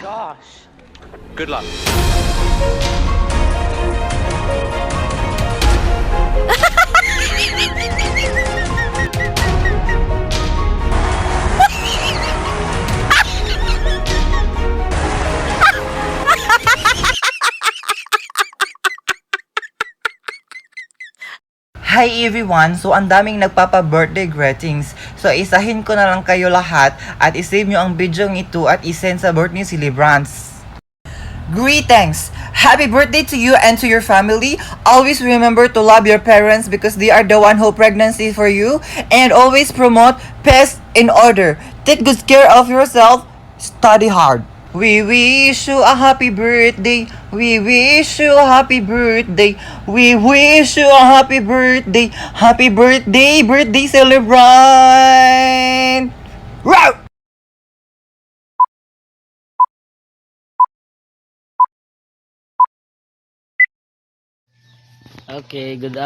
Gosh. Good luck. Hi everyone! So, ang daming nagpapa-birthday greetings. So, isahin ko na lang kayo lahat at isave nyo ang video ito at isend sa birthday celebrants. Greetings! Happy birthday to you and to your family. Always remember to love your parents because they are the one who pregnancy for you. And always promote peace in order. Take good care of yourself. Study hard. We wish you a happy birthday. We wish you a happy birthday. We wish you a happy birthday. Happy birthday, birthday celebrant! Wow! Okay, good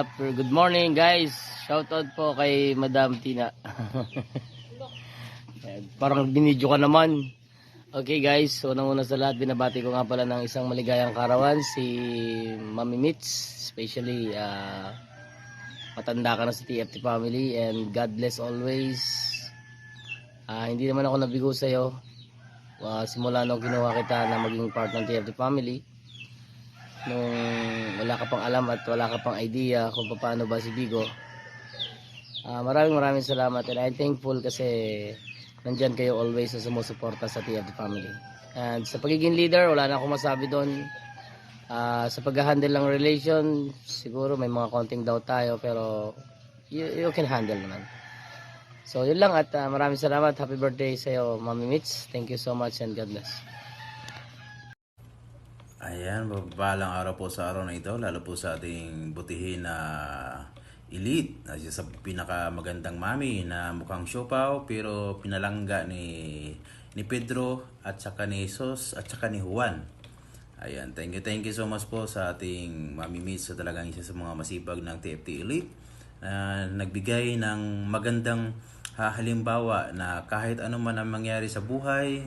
morning guys. Shoutout po kay Madam Tina. Parang binidyo ka naman. Okay guys, so unang-una sa lahat, binabati ko nga pala ng isang maligayang karawan si Mami Mitch. Especially, matanda ka na sa TFT family and God bless always. Hindi naman ako nabigo sa'yo. Simula nung kinuha kita na maging part ng TFT family. Nung wala ka pang alam at wala ka pang idea kung paano ba si Bigo. Maraming salamat and I'm thankful kasi nandyan kayo always sa sumusuporta sa TFT family. And sa pagiging leader, wala na akong masabi doon. Sa pag-handle ng relation, siguro may mga konting doubt tayo pero you can handle naman. So yun lang at maraming salamat. Happy birthday sa iyo, Mami Mitch. Thank you so much and God bless. Ayan, mababalang araw po sa araw na ito, lalo po sa ating butihin na elite, sa pinakamagandang mami na mukhang siopaw pero pinalangga ni Pedro at saka ni Jesus at saka ni Juan. Ayan, thank you so much po sa ating Mami Mitch, sa talagang isa sa mga masipag ng TFT Elite na nagbigay ng magandang halimbawa na kahit ano man ang mangyari sa buhay,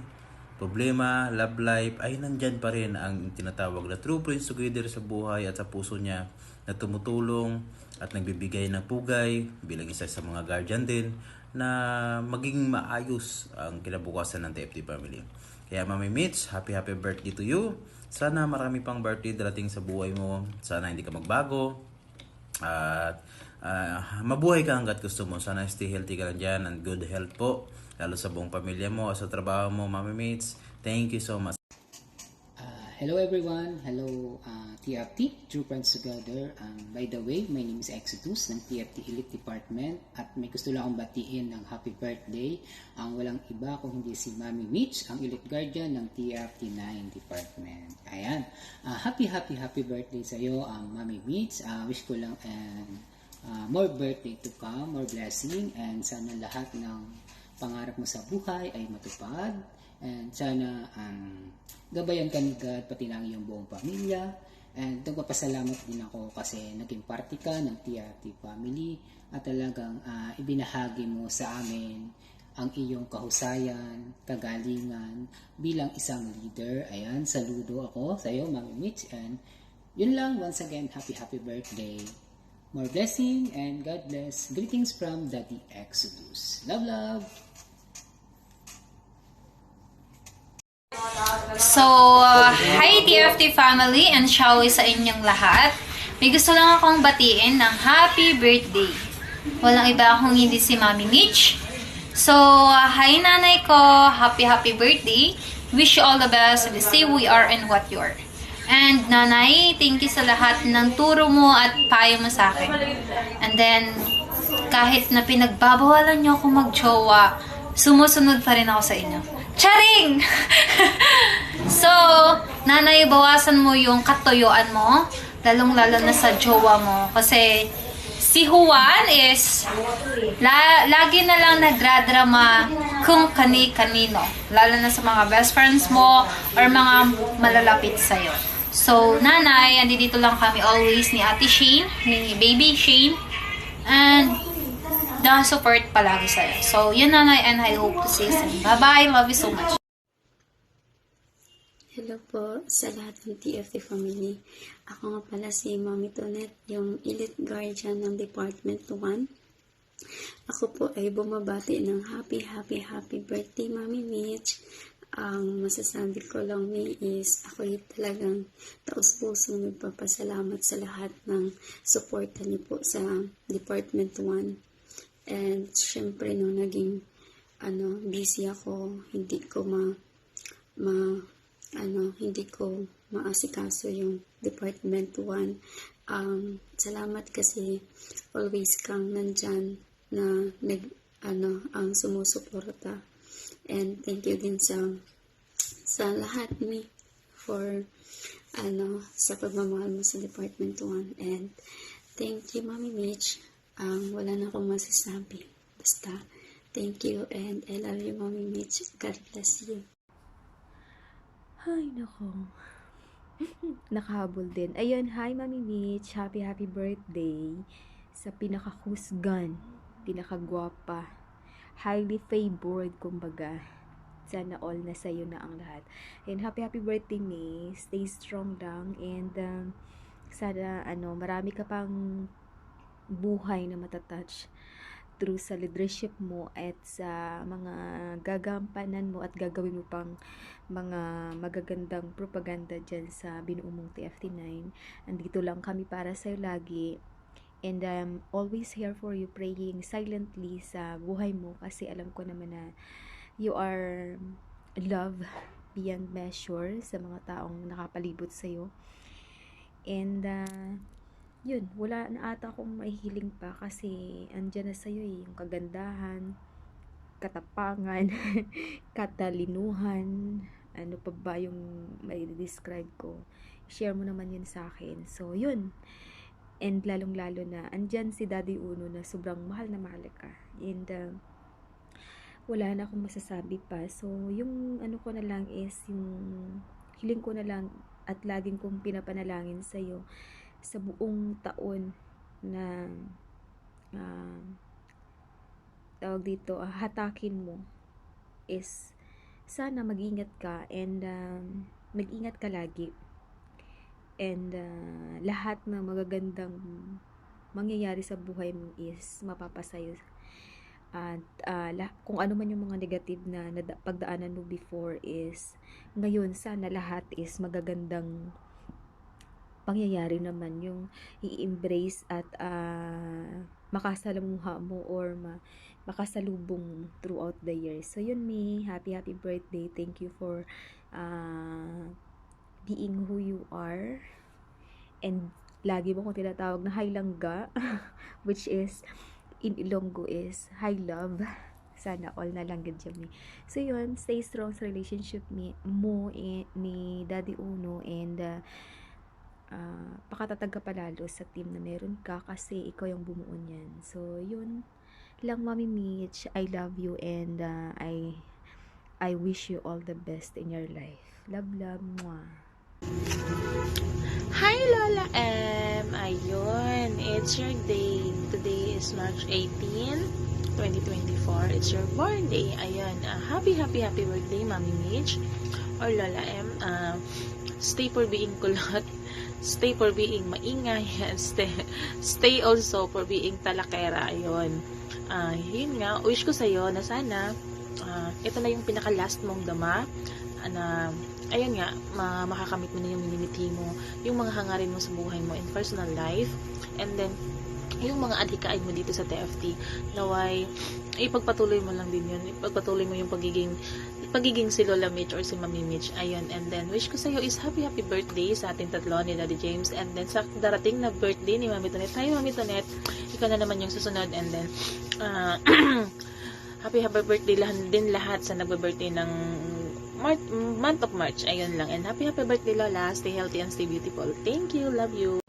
problema, love life, ay nandyan pa rin ang tinatawag na true friends together sa buhay at sa puso niya na tumutulong at nagbibigay ng pugay bilang isa sa mga guardian din na maging maayos ang kinabukasan ng TFT family. Kaya Mami Mitch, happy birthday to you. Sana marami pang birthday darating sa buhay mo. Sana hindi ka magbago. At mabuhay ka hanggat gusto mo. Sana stay healthy ka lang dyan and good health po. Lalo sa buong pamilya mo, sa trabaho mo, Mami Mitch. Thank you so much. Hello everyone. Hello TFT, True Friends Together. By the way, my name is Exodus ng TFT Elite Department at may gusto lang akong batiin ng happy birthday. Ang walang iba kung hindi si Mami Mitch, ang Elite Guardian ng TFT 9 Department. Ayan. Happy birthday sa iyo, Mami Mitch. Wish ko lang more birthday to come, more blessing, and sana lahat ng pangarap mo sa buhay ay matupad. And sana gabayan ka ni God pati ng iyong buong pamilya. And nagpapasalamat din ako kasi naging party ka ng TFT family at talagang ibinahagi mo sa amin ang iyong kahusayan, kagalingan bilang isang leader. Ayan, saludo ako sa iyo, Mami Mitch. And yun lang, once again, happy birthday. More blessing and God bless. Greetings from Daddy Exodus. Love. So, hi TFT family and shouty sa inyong lahat. May gusto lang akong batiin ng happy birthday. Walang iba akong hindi si Mami Mitch. So, hi nanay ko, happy birthday. Wish you all the best. Stay who you are and what you are. And nanay, thank you sa lahat ng turo mo at payo mo sa akin. And then, kahit na pinagbabawalan niyo ako mag-jowa, sumusunod pa rin ako sa inyo. Charing! So, nanay, bawasan mo yung katoyoan mo, lalong-lalo na sa jowa mo. Kasi, si Juan is, lagi na lang nagdradrama kung kani-kanino. Lalo na sa mga best friends mo or mga malalapit sa'yo. So, nanay, andito lang kami always ni Ate Shane, ni Baby Shane, and the support palagi sa'yo. So, yun nanay, and I hope to see you soon. Bye-bye, love you so much. Hello po sa lahat ng TFT family. Ako nga pala si Mami Tonet, yung elite guardian ng Department 1. Ako po ay bumabati ng happy birthday, Mami Mitch. Ang masasabi ko lang is ako ay talagang taos-pusong nagpapasalamat sa lahat ng suporta niyo po sa Department 1. And syempre nung naging busy ako, hindi ko hindi ko maasikaso yung Department 1. Salamat kasi always kang nandyan na ang sumusuporta. And thank you din sa lahat for sa pagmamahal mo sa Department 1. And thank you, Mami Mitch. Wala na akong masasabi. Basta, thank you and I love you, Mami Mitch. God bless you. Ay, nako. Nakahabol din. Ayun, hi Mami Mitch. Happy birthday sa pinakahusgan, pinakagwapa, highly favored, kumbaga. Sana all na sa'yo na ang lahat. And happy birthday, May. Stay strong lang. And sana, marami ka pang buhay na matatouch through sa leadership mo at sa mga gagampanan mo at gagawin mo pang mga magagandang propaganda dyan sa binuo mong TFT9. Andito lang kami para sa'yo lagi. And I'm always here for you, praying silently sa buhay mo kasi alam ko naman na you are love beyond measure sa mga taong nakapalibot sa'yo. And yun, wala na ata akong mahihiling pa kasi andyan na sa'yo yung kagandahan, katapangan, katalinuhan, ano pa ba yung may describe ko. Share mo naman yun sa akin. So, yun. And lalong-lalo na, andyan si Daddy Uno na sobrang mahal na mahal ka. And wala na akong masasabi pa. So, yung ko na lang is, yung hiling ko na lang at laging kong pinapanalangin sa'yo sa buong taon na tawag dito, hatakin mo is sana mag-ingat ka and mag-ingat ka lagi. And lahat ng magagandang mangyayari sa buhay mo is mapapasayo. At kung ano man yung mga negative na pagdaanan mo before is ngayon sana lahat is magagandang pangyayari naman yung i-embrace at makasalamuha mo or makasalubong throughout the year. So yun, me, happy birthday. Thank you for being who you are. And lagi mo kong tinatawag na Hi Langga, which is in Ilonggo is Hi Love. Sana all na lang ganyan me. So yun, stay strong sa relationship mo ni Daddy Uno and pakatatag ka palalo sa team na meron ka kasi ikaw yung bumuo niyan. So yun lang, Mami Mitch, I love you and I wish you all the best in your life. Love, mwah. Hi Lola M! Ayun, it's your day. Today is March 18, 2024. It's your birthday. Ayun, happy birthday, Mami Mitch or Lola M. Stay for being kulot. Stay for being maingay. Stay also for being talakera. Ayun. Yun nga, wish ko sa'yo na sana ito na yung pinaka-last mong dama na ayun nga, makakamit mo na yung minimiti mo, yung mga hangarin mo sa buhay mo in personal life, and then yung mga adhikain mo dito sa TFT naway ipagpatuloy mo lang din yun, ipagpatuloy mo yung pagiging si Lola Mitch or si Mami Mitch. Ayun, and then wish ko sa'yo is happy birthday sa ating tatlo ni Daddy James, and then sa darating na birthday ni Mami Tonet. Hi Mami Tonet, ikaw na naman yung susunod, and then happy birthday lahat sa nagbe-birthday ng month of March. Ayun lang, and happy birthday Lola, stay healthy and stay beautiful. Thank you, love you.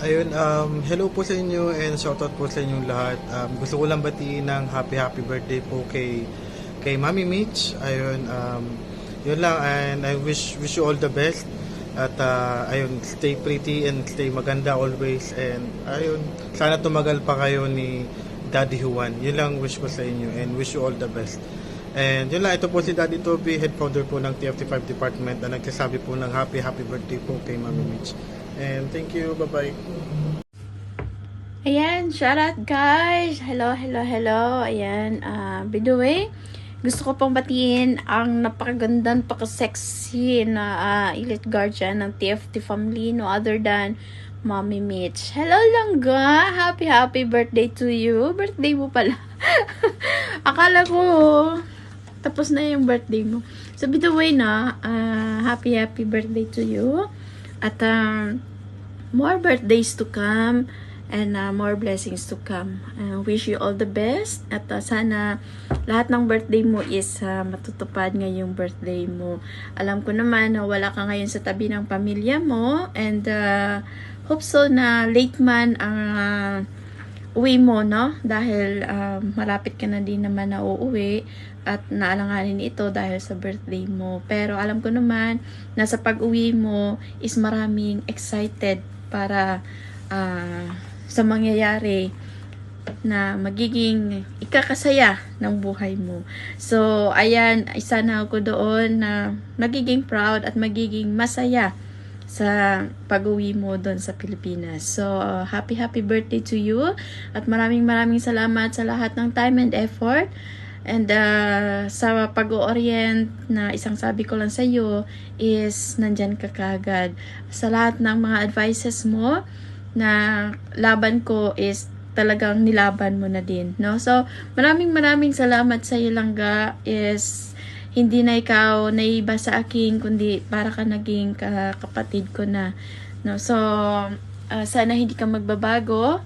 Ayun, hello po sa inyo and shoutout po sa inyong lahat. Gusto ko lang batiin ng happy birthday po kay Mami Mitch. Ayun, yun lang, and I wish you all the best. At ayun, stay pretty and stay maganda always. And ayun, sana tumagal pa kayo ni Daddy Juan. Yun lang wish ko sa inyo and wish you all the best. And yun lang, ito po si Daddy Toby, head founder po ng TFT5 department na nagsasabi po ng happy birthday po kay Mami Mitch. And thank you, bye-bye. Ayan, shout out guys! Hello. Ayan, by the way, gusto ko pong batiin ang napakagandang, napaka-sexy na elite guardian ng TFT family, no other than Mommy Mitch. Hello Langga! Happy birthday to you! Birthday mo pala. Akala ko tapos na yung birthday mo. So by the way na, happy birthday to you. At more birthdays to come. And more blessings to come. Wish you all the best. At sana lahat ng birthday mo is matutupad ngayong birthday mo. Alam ko naman na wala ka ngayon sa tabi ng pamilya mo. And hope so na late man ang uwi mo, no? Dahil malapit ka na din naman na uuwi. At naalanganin ito dahil sa birthday mo. Pero alam ko naman na sa pag-uwi mo is maraming excited para sa mangyayari na magiging ikakasaya ng buhay mo. So, ayan, isa na ako doon na magiging proud at magiging masaya sa pag-uwi mo doon sa Pilipinas. So, happy birthday to you at maraming salamat sa lahat ng time and effort. And sa pag-orient na isang sabi ko lang sa iyo is nandyan ka kagad. Sa lahat ng mga advices mo na laban ko is talagang nilaban mo na din, no? So, maraming salamat sa iyo, Langga, is hindi na ikaw naiba sa akin, kundi para ka naging kapatid ko na, no? So, sana hindi ka magbabago.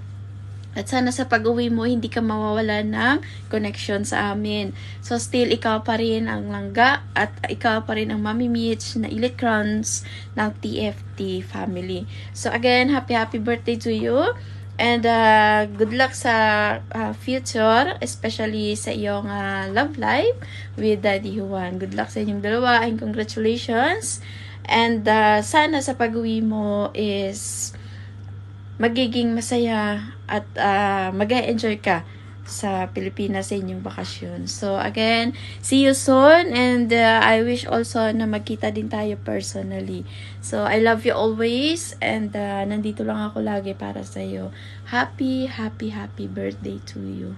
At sana sa pag-uwi mo, hindi ka mawawala ng connection sa amin. So, still, ikaw pa rin ang Langga at ikaw pa rin ang Mami Mitch na Elite Crowns ng TFT family. So, again, happy birthday to you. And good luck sa future, especially sa iyong love life with Daddy Juan. Good luck sa inyong dalawa and congratulations. And sana sa pag-uwi mo is magiging masaya at mag-enjoy ka sa Pilipinas sa inyong bakasyon. So again, see you soon and I wish also na magkita din tayo personally. So I love you always and nandito lang ako lagi para sa iyo. Happy birthday to you.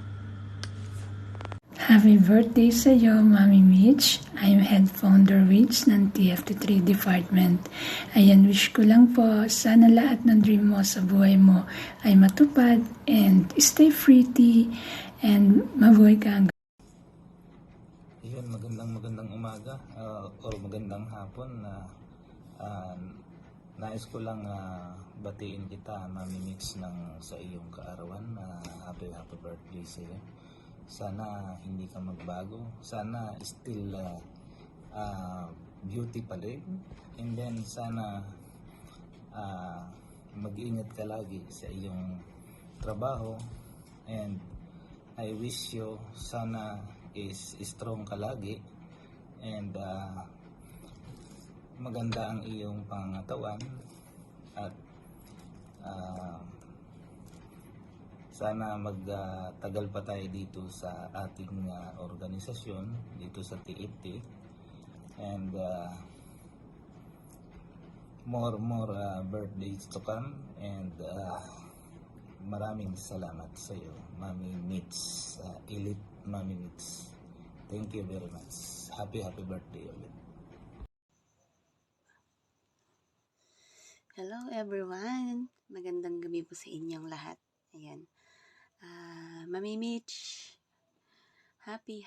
Happy birthday sa iyo, Mami Mitch. I'm head founder Rich ng TFT3 department. Ayan, wish ko lang po, sana lahat ng dream mo sa buhay mo ay matupad and stay pretty and mabuhay ka. Iyon, magandang umaga or magandang hapon na nais ko lang batiin kita, Mami Mitch, sa iyong kaarawan. Happy birthday sa iyo. Sana hindi ka magbago. Sana still beauty pa rin. And then sana mag-ingat ka lagi sa iyong trabaho. And I wish you sana is strong ka lagi. And maganda ang iyong pangatawan. At sana magtagal pa tayo dito sa ating organisasyon, dito sa TFT. And more birthdays to come. And maraming salamat sa iyo, Mami Mitch, Elite Mami Mitch. Thank you very much. Happy birthday ulit. Hello everyone! Magandang gabi po sa inyong lahat. Ayan. Mami Mitch, happy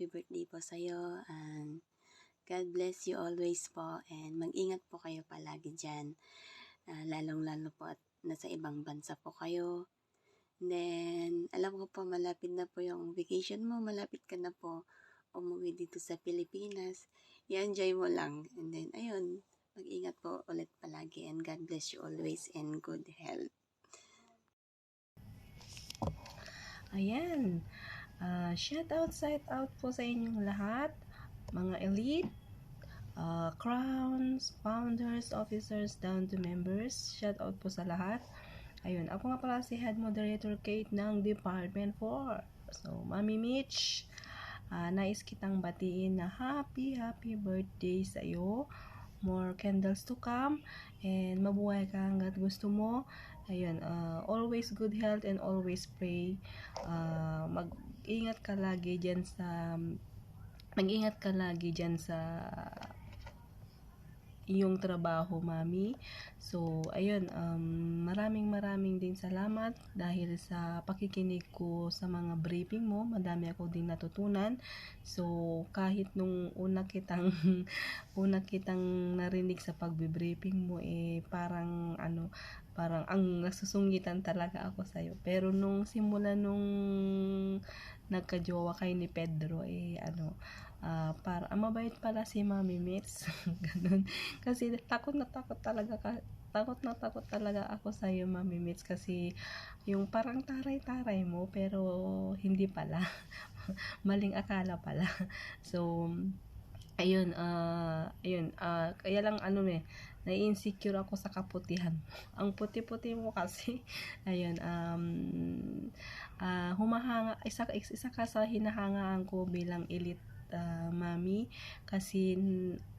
birthday po sa iyo and God bless you always po and mag-ingat po kayo palagi dyan, lalong-lalo po at nasa ibang bansa po kayo. And then alam ko po malapit na po yung vacation mo, malapit ka na po umuwi dito sa Pilipinas, i-enjoy mo lang and then ayun, mag-ingat po ulit palagi and God bless you always and good health. Ayan, shout out po sa inyong lahat, mga elite, crowns, founders, officers, down to members. Shout out po sa lahat. Ayun, ako nga pala si Head Moderator Kate ng Department 4. So, Mami Mitch, nais kitang batiin na happy birthday sa iyo. More candles to come, and mabuhay ka hanggat gusto mo. Ayun, always good health and always pray. Mag-ingat ka lagi diyan sa iyong trabaho, mami. So, ayun, maraming din salamat dahil sa pakikinig ko sa mga briefing mo. Madami ako din natutunan. So, kahit nung una kitang narinig sa pagbe-briefing mo, parang ang nasusungitan talaga ako sa'yo. Pero nung simula nung nagka-jowa kay ni Pedro, para mabait pala si Mami Mitch. Ganun. Kasi takot na takot talaga ako sa iyo, Mami Mitch, kasi yung parang taray-taray mo pero hindi pala. Maling akala pala. So ayun, kaya lang nai-insecure ako sa kaputihan. Ang puti-puti mo kasi. Ayun, humahanga, isa ka sa hinahangaan ko bilang elite mami, kasi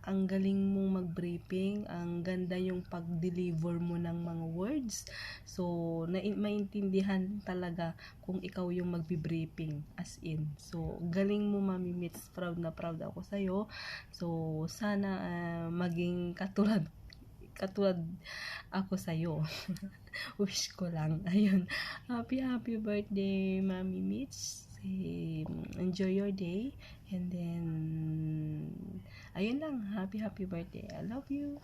ang galing mong mag-briefing, ang ganda yung pag-deliver mo ng mga words. So, maintindihan talaga kung ikaw yung magbi-briefing, as in. So, galing mo, Mami Mitch, proud na proud ako sa'yo. So, sana maging katulad ako sa'yo. Wish ko lang. Ayun. Happy birthday, Mami Mitch. Enjoy your day, and then ayun lang, happy birthday. I love you.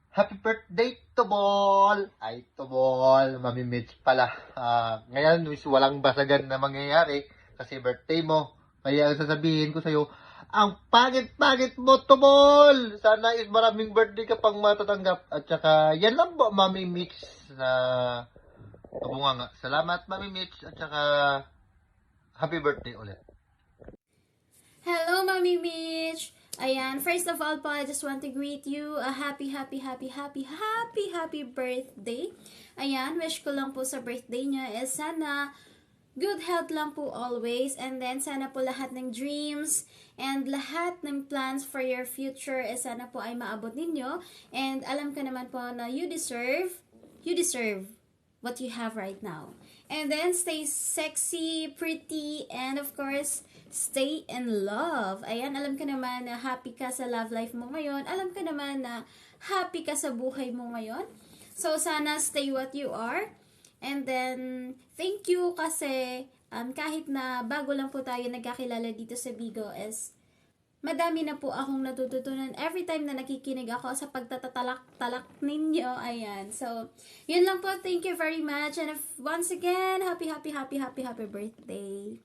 Happy birthday, Tobol! Ay, Tobol, Mami Mitch pala. Ngayon, walang basagan na mangyayari kasi birthday mo. Kaya ang sasabihin ko sa'yo, ang pangit-pangit mo, Tobol! Sana is maraming birthday ka pang matatanggap. At saka, yan lang po, Mami Mitch, na kabunga nga. Salamat, Mami Mitch, at saka happy birthday ulit. Hello, Mami Mitch! Ayan, first of all po, I just want to greet you a happy birthday. Ayan, wish ko lang po sa birthday niya is sana good health lang po always, and then sana po lahat ng dreams and lahat ng plans for your future is sana po ay maabot ninyo, and alam ko naman po na you deserve what you have right now. And then, stay sexy, pretty, and of course, stay in love. Ayan, alam ko naman na happy ka sa love life mo ngayon. Alam ko naman na happy ka sa buhay mo ngayon. So, sana stay what you are. And then, thank you kasi kahit na bago lang po tayo nagkakilala dito sa Bigo is madami na po akong natututunan every time na nakikinig ako sa pagtatatalak ninyo. Ayan. So, yun lang po. Thank you very much. And once again, happy birthday.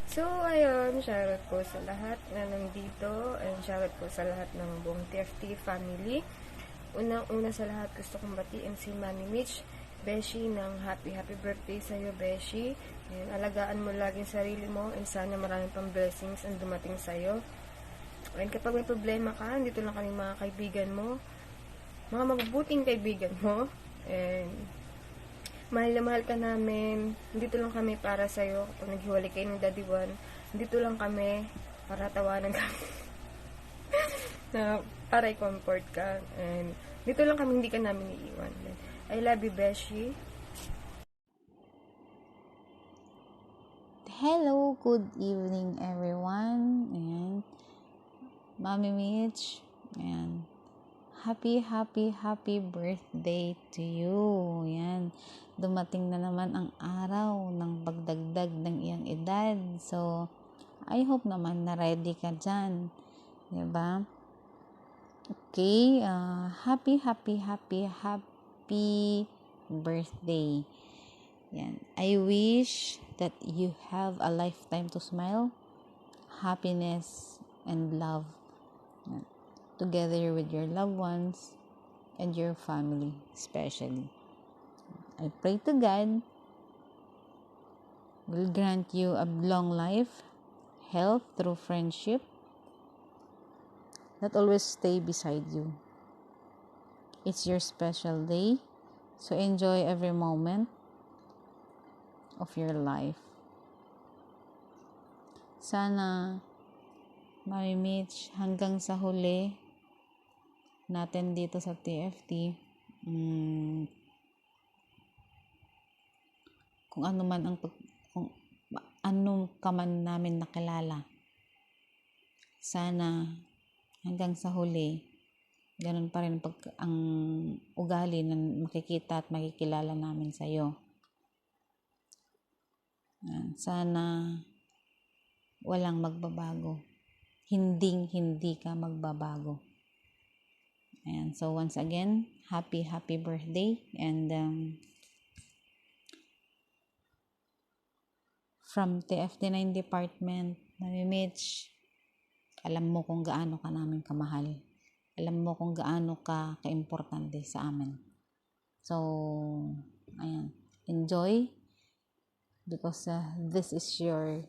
So, ayun, shoutout po sa lahat na nandito, and shoutout po sa lahat ng buong TFT family. Unang-una sa lahat, gusto kong batiin si Mami Mitch, Beshi, ng happy birthday sa'yo, Beshi. And alagaan mo lagi ang sarili mo, and sana maraming pang blessings ang dumating sa'yo. And kapag may problema ka, dito lang kami mga kaibigan mo, mga mabubuting kaibigan mo, and mahal na mahal ka namin. Dito lang kami para sa'yo. Kapag naghiwalay kayo ng Daddy One, dito lang kami para tawanan kami. Na para i-comfort ka. And dito lang kami, hindi ka namin iiwan. I love you, Beshi. Hello, good evening everyone. Ayan. Mami Mitch. Ayan. Happy birthday to you. Ayan. Dumating na naman ang araw ng pagdagdag ng iyong edad. So, I hope naman na ready ka dyan. Diba? Okay. Happy birthday. Yan. I wish that you have a lifetime to smile, happiness, and love. Yan. Together with your loved ones and your family, especially. I pray to God will grant you a long life, health through friendship that always stay beside you. It's your special day, so enjoy every moment of your life. Sana, Mami Mitch, hanggang sa huli natin dito sa TFT, kung ano man kung ano ka man namin nakilala, sana hanggang sa huli ganun pa rin ang ugali na makikita at makikilala namin sa iyo. Sana walang magbabago, hindi ka magbabago. Ayan. So once again, happy birthday, and from TFT9 Department, Mami Mitch, alam mo kung gaano ka namin kamahal. Alam mo kung gaano ka kaimportante sa amin. So, ayan. Enjoy, because this is your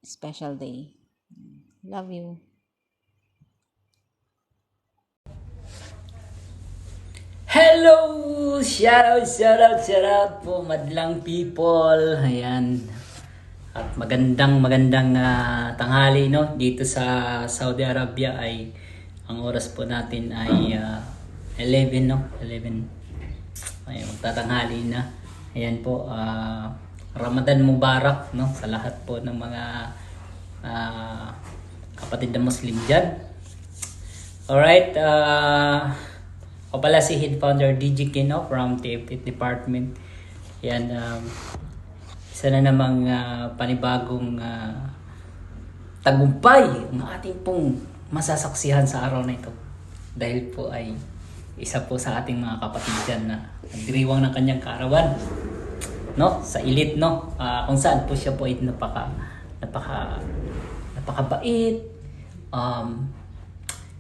special day. Love you. Hello! Shout out po madlang people. Ayan. At magandang tanghali, no? Dito sa Saudi Arabia ay ang oras po natin ay 11, no? 11. Ay magtatanghali na. Ayan po, Ramadan Mubarak, no? Sa lahat po ng mga kapatid na Muslim diyan. Alright, ako pala si Head Founder DJ Kino from TFT Department. Yan, isa na namang panibagong tagumpay ang ating pong masasaksihan sa araw na ito. Dahil po ay isa po sa ating mga kapatid dyan na nagdiriwang ng kanyang kaarawan, no? Sa Elite, no? Kung saan po siya po ay napakabait.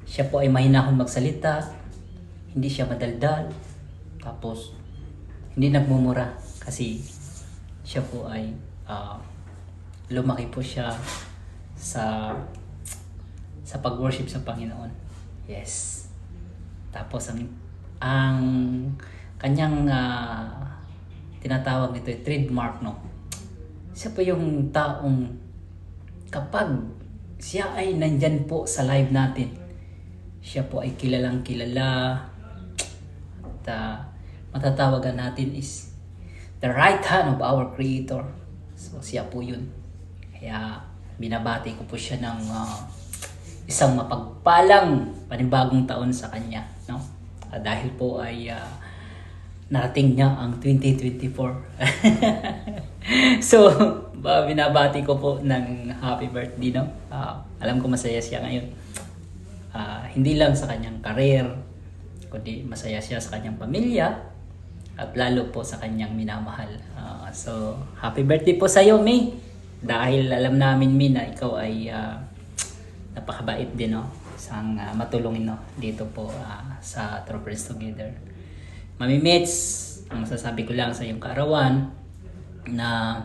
Siya po ay mahinahon magsalita. Hindi siya madaldal, tapos hindi nagmumura kasi siya po ay lumaki po siya sa pag-worship sa Panginoon. Yes. Tapos ang kanyang tinatawag nito ay trademark, no? Siya po yung taong kapag siya ay nandyan po sa live natin, siya po ay kilalang kilala. Matatawagan natin is the right hand of our Creator. So siya po yun. Kaya binabati ko po siya ng isang mapagpalang panibagong taon sa kanya, no? Dahil po ay narating niya ang 2024. So binabati ko po ng happy birthday, no? Alam ko masaya siya ngayon. Hindi lang sa kanyang career, kundi masaya siya sa kanyang pamilya at lalo po sa kanyang minamahal. So, happy birthday po sa iyo, May. Dahil alam namin, May, na ikaw ay napakabait din, no? Isang matulungin, no? Dito po sa True Friends Together. Mami Mitch, ang masasabi ko lang sa iyong kaarawan na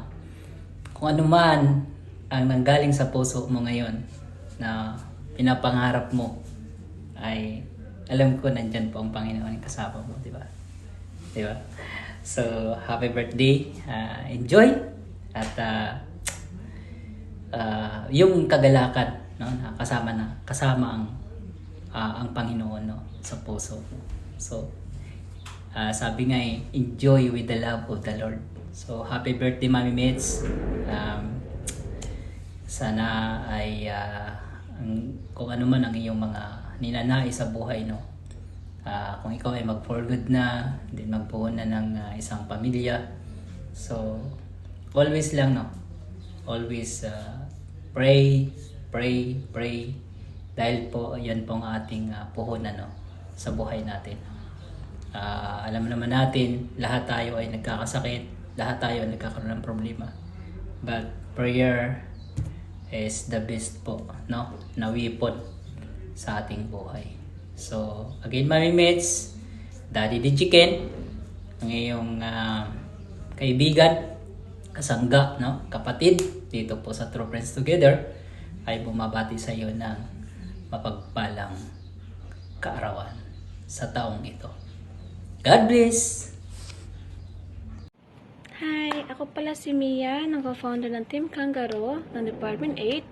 kung ano man ang nanggaling sa puso mo ngayon na pinapangarap mo, ay alam ko nandyan po ang Panginoon kasama mo, di ba? Di ba? So, happy birthday. Enjoy. At yung kagalakan, no, na kasama ang Panginoon, no, sa puso mo. So, sabi nga enjoy with the love of the Lord. So, happy birthday, Mami Mitch. Sana ay kung ano man ang iyong mga ninanais sa buhay, no? Kung ikaw ay mag-for good na, din magbuo na ng isang pamilya. So, always lang, no? Always pray. Dahil po, yan po ang ating puhunan, no? Sa buhay natin. Alam naman natin, lahat tayo ay nagkakasakit, lahat tayo ay nagkakaroon ng problema. But prayer is the best po, no? Na weapon sa ating buhay. So, again, Mami Mitch, Daddy the Chicken, ang iyong kaibigan, kasangga, no? Kapatid, dito po sa True Friends Together, ay bumabati sa iyo ng mapagpalang kaarawan sa taong ito. God bless! Hi, ako pala si Mia, ng co-founder ng Team Kangaroo ng Department 8.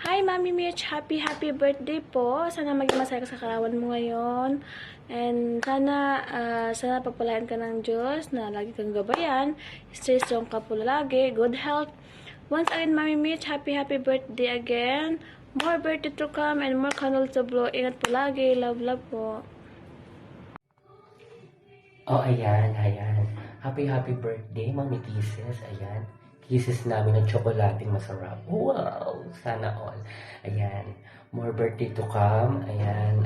Hi, Mami Mitch! Happy birthday po! Sana maging masaya ka sa karawan mo ngayon. And sana pagpalain ka ng Diyos na lagi kang gabayan. Stay strong ka po lagi. Good health. Once again, Mami Mitch, happy birthday again. More birthday to come and more candles to blow. Ingat po lagi. Love po. Oh, ayan. Happy birthday, Mami Kisses. Ayan. Kisses namin ng tsokolating masarap. Wow! Sana all. Ayan. More birthday to come. Ayan.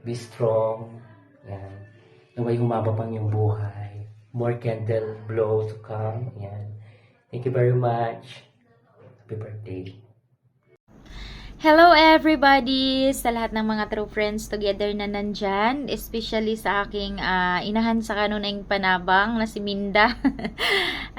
Be strong. Ayan. Naway humaba pang yung buhay. More candle blow to come. Ayan. Thank you very much. Happy birthday. Hello everybody! Sa lahat ng mga true friends together na nandyan, especially sa aking inahan sa kanunay panabang na si Minda.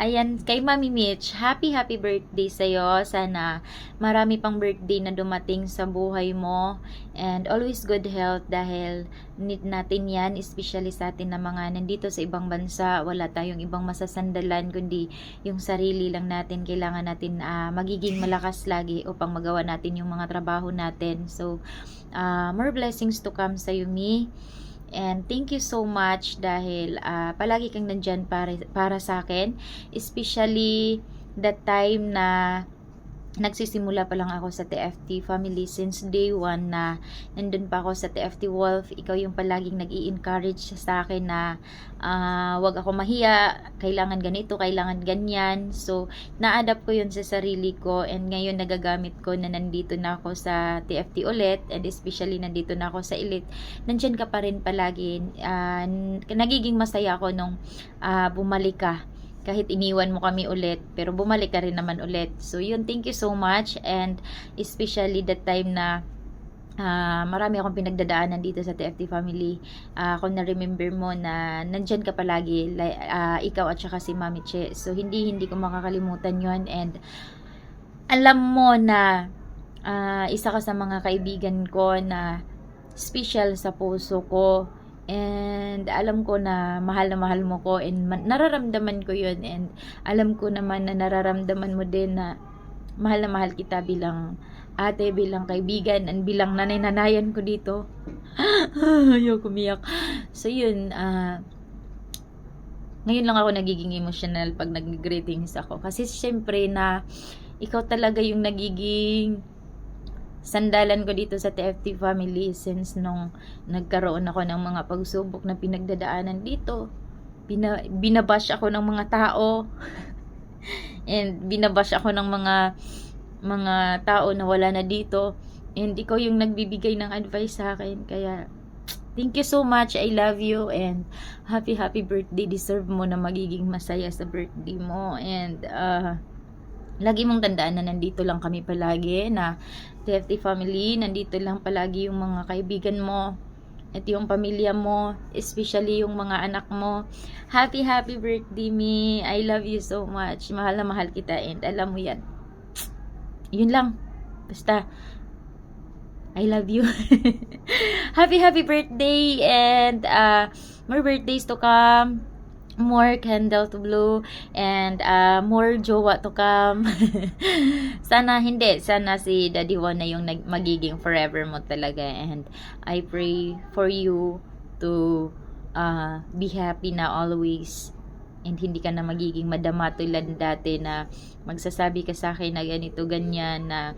Ayan, kay Mami Mitch, happy birthday sa'yo. Sana marami pang birthday na dumating sa buhay mo. And always good health dahil need natin yan, especially sa atin na mga nandito sa ibang bansa. Wala tayong ibang masasandalan kundi yung sarili lang natin. Kailangan natin magiging malakas lagi upang magawa natin yung mga trabaho natin. So, more blessings to come sa Mi. And thank you so much dahil palagi kang nandyan para sa akin. Especially that time na nagsisimula pa lang ako sa TFT family since day 1 na nandun pa ako sa TFT Wolf. Ikaw yung palaging nag-i-encourage sa akin na wag ako mahiya, kailangan ganito, kailangan ganyan. So, na-adapt ko yun sa sarili ko and ngayon nagagamit ko na nandito na ako sa TFT ulit and especially nandito na ako sa Elite. Nandyan ka pa rin palagi. Nagiging masaya ako nung bumalik ka. Kahit iniwan mo kami ulit, pero bumalik ka rin naman ulit. So, yun, thank you so much. And especially that time na marami akong pinagdadaanan dito sa TFT family. Kung na-remember mo na nandyan ka palagi, ikaw at saka si Mami Che. So, hindi ko makakalimutan yun. And alam mo na isa ka sa mga kaibigan ko na special sa puso ko. And alam ko na mahal mo ko and nararamdaman ko yun and alam ko naman na nararamdaman mo din na mahal kita bilang ate, bilang kaibigan, and bilang nanay-nanayan ko dito. Ayoko umiyak. So yun, ngayon lang ako nagiging emotional pag nag-greetings ako kasi syempre na ikaw talaga yung nagiging sandalan ko dito sa TFT family since nung nagkaroon ako ng mga pagsubok na pinagdadaanan dito. Binabash ako ng mga tao and binabash ako ng mga tao na wala na dito and ikaw yung nagbibigay ng advice sa akin. Kaya thank you so much, I love you and happy birthday. Deserve mo na magiging masaya sa birthday mo and lagi mong tandaan na nandito lang kami palagi na TFT family, nandito lang palagi yung mga kaibigan mo at yung pamilya mo, especially yung mga anak mo. Happy birthday, Mi. I love you so much. Mahal na mahal kita and alam mo yan. Yun lang. Basta, I love you. happy birthday and more birthdays to come. More candle to blow and more jowa to come. Sana si Daddy Juan na yung magiging forever mo talaga and I pray for you to be happy na always and hindi ka na magiging madama tulad dati na magsasabi ka sa akin na ganito ganyan na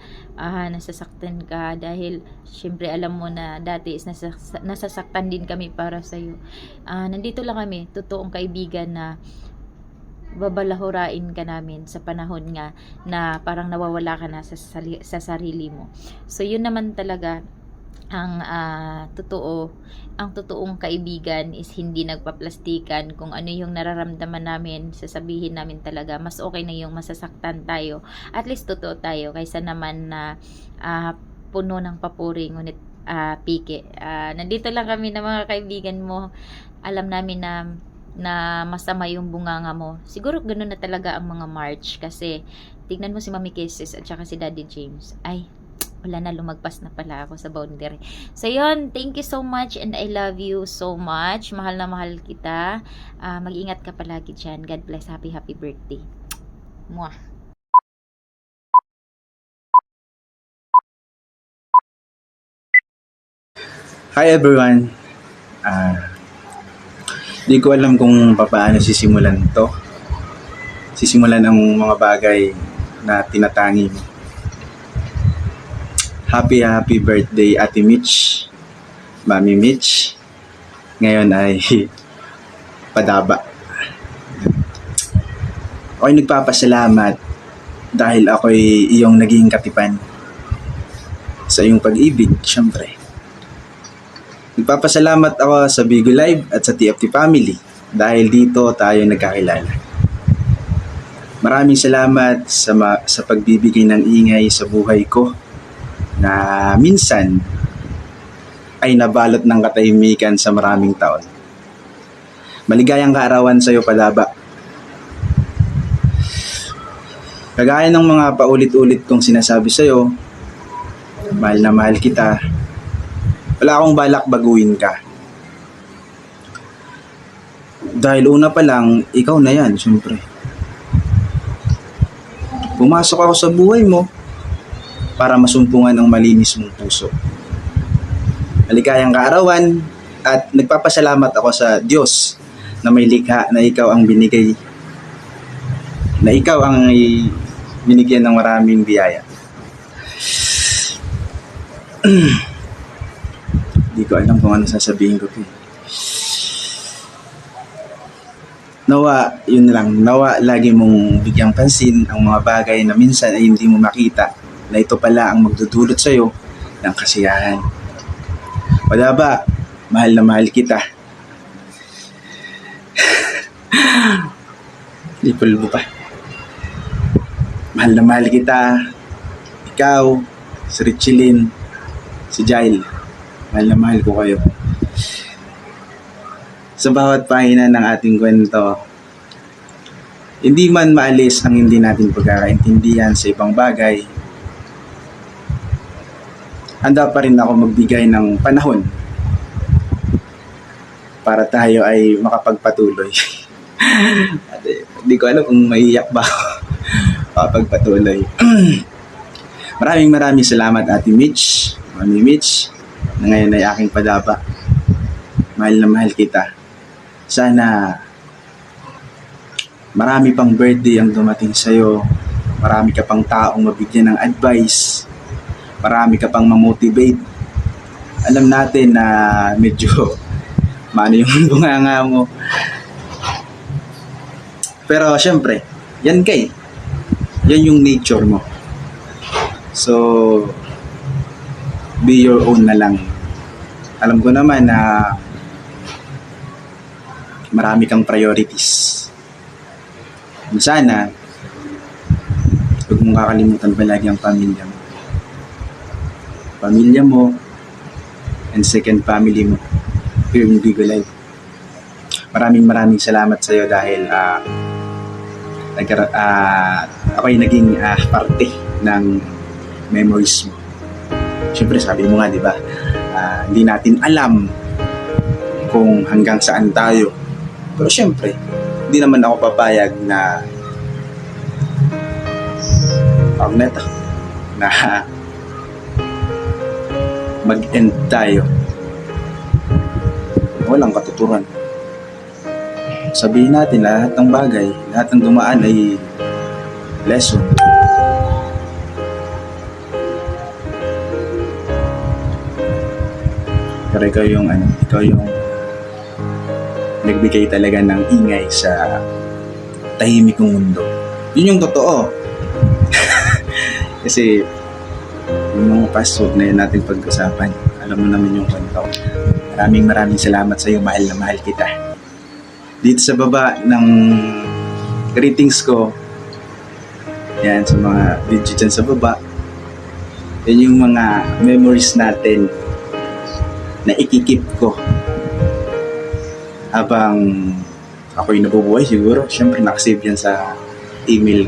nasasaktan ka dahil syempre alam mo na dati is nasasaktan din kami para sa iyo. Nandito lang kami, totoong kaibigan na babalahurain ka namin sa panahon nga na parang nawawala ka na sa sarili mo. So yun naman talaga ang totoong kaibigan is hindi nagpaplastikan. Kung ano yung nararamdaman namin, sasabihin namin talaga. Mas okay na yung masasaktan tayo. At least totoo tayo kaysa naman na puno ng papuri ngunit pike. Nandito lang kami na mga kaibigan mo. Alam namin na masama yung bunganga mo. Siguro ganun na talaga ang mga March kasi tignan mo si Mami Kisses at saka si Daddy James. Ay, Wala na, lumagpas na pala ako sa boundary. So, yun. Thank you so much and I love you so much. Mahal na mahal kita. Mag-ingat ka palagi dyan. God bless. Happy birthday. Mwah. Hi everyone. Di ko alam kung paano sisimulan to. Sisimulan ang mga bagay na tinatangi mo. Happy birthday Ate Mitch, Mami Mitch. Ngayon ay padaba. Ako'y nagpapasalamat dahil ako'y iyong naging katipan sa iyong pag-ibig, syempre. Nagpapasalamat ako sa Bigo Live at sa TFT Family dahil dito tayo nagkakilala. Maraming salamat sa pagbibigay ng ingay sa buhay ko na minsan ay nabalot ng katahimikan sa maraming taon. Maligayang kaarawan sa iyo, Padaba. Kagaya ng mga paulit-ulit kong sinasabi sa iyo, mahal na mahal kita. Wala akong balak baguhin ka. Dahil una pa lang, ikaw na yan, syempre. Pumasok ako sa buhay mo para masumpungan ang malinis mong puso. Maligayang kaarawan at nagpapasalamat ako sa Diyos na may likha na ikaw ang binigay. Na ikaw ang binigyan ng maraming biyaya. Hindi ko alam kung ano sasabihin ko. Nawa, yun lang. Nawa, lagi mong bigyang pansin ang mga bagay na minsan ay hindi mo makita na ito pala ang magdudulot sa'yo ng kasiyahan. Padaba, mahal na mahal kita. Lipulbo pa. Mahal na mahal kita. Ikaw, si Richelyn, si Jail. Mahal na mahal ko kayo. Sa bawat pahina ng ating kwento, hindi man maalis ang hindi natin pagkakaintindihan sa ibang bagay, handa pa rin ako magbigay ng panahon para tayo ay makapagpatuloy. Hindi ko alam kung maiiyak ba ako makapagpatuloy. Maraming salamat Ate Mitch, Mami Mitch, na ngayon ay aking padaba. Mahal na mahal kita. Sana marami pang birthday ang dumating sa'yo. Marami ka pang taong mabigyan ng advice. Marami ka pang mamotivate. Alam natin na medyo mano yung bunganga mo. Pero syempre, yan kay. Yan yung nature mo. So, be your own na lang. Alam ko naman na marami kang priorities. Sana, huwag mong kakalimutan palagi ang pamilya mo. Pamilya mo and second family mo here in Bigo Live. Maraming salamat sa iyo dahil ako'y naging parte ng memories mo. Siyempre sabi mo nga, di ba, hindi natin alam kung hanggang saan tayo. Pero siyempre, hindi naman ako papayag na mag-end tayo. Walang katuturan. Sabihin natin lahat ng bagay, lahat ng dumaan ay lesson. Pero ikaw yung nagbigay talaga ng ingay sa tahimik kong mundo. Yun yung totoo. Kasi yung password na yun natin pag-usapan. Alam mo naman yung kwento. Maraming salamat sa iyo, mahal na mahal kita. Dito sa baba ng greetings ko, yan sa mga video dyan sa baba, yan yung mga memories natin na ikikip ko habang ako'y nabubuhay siguro. Siyempre nakasave yan sa email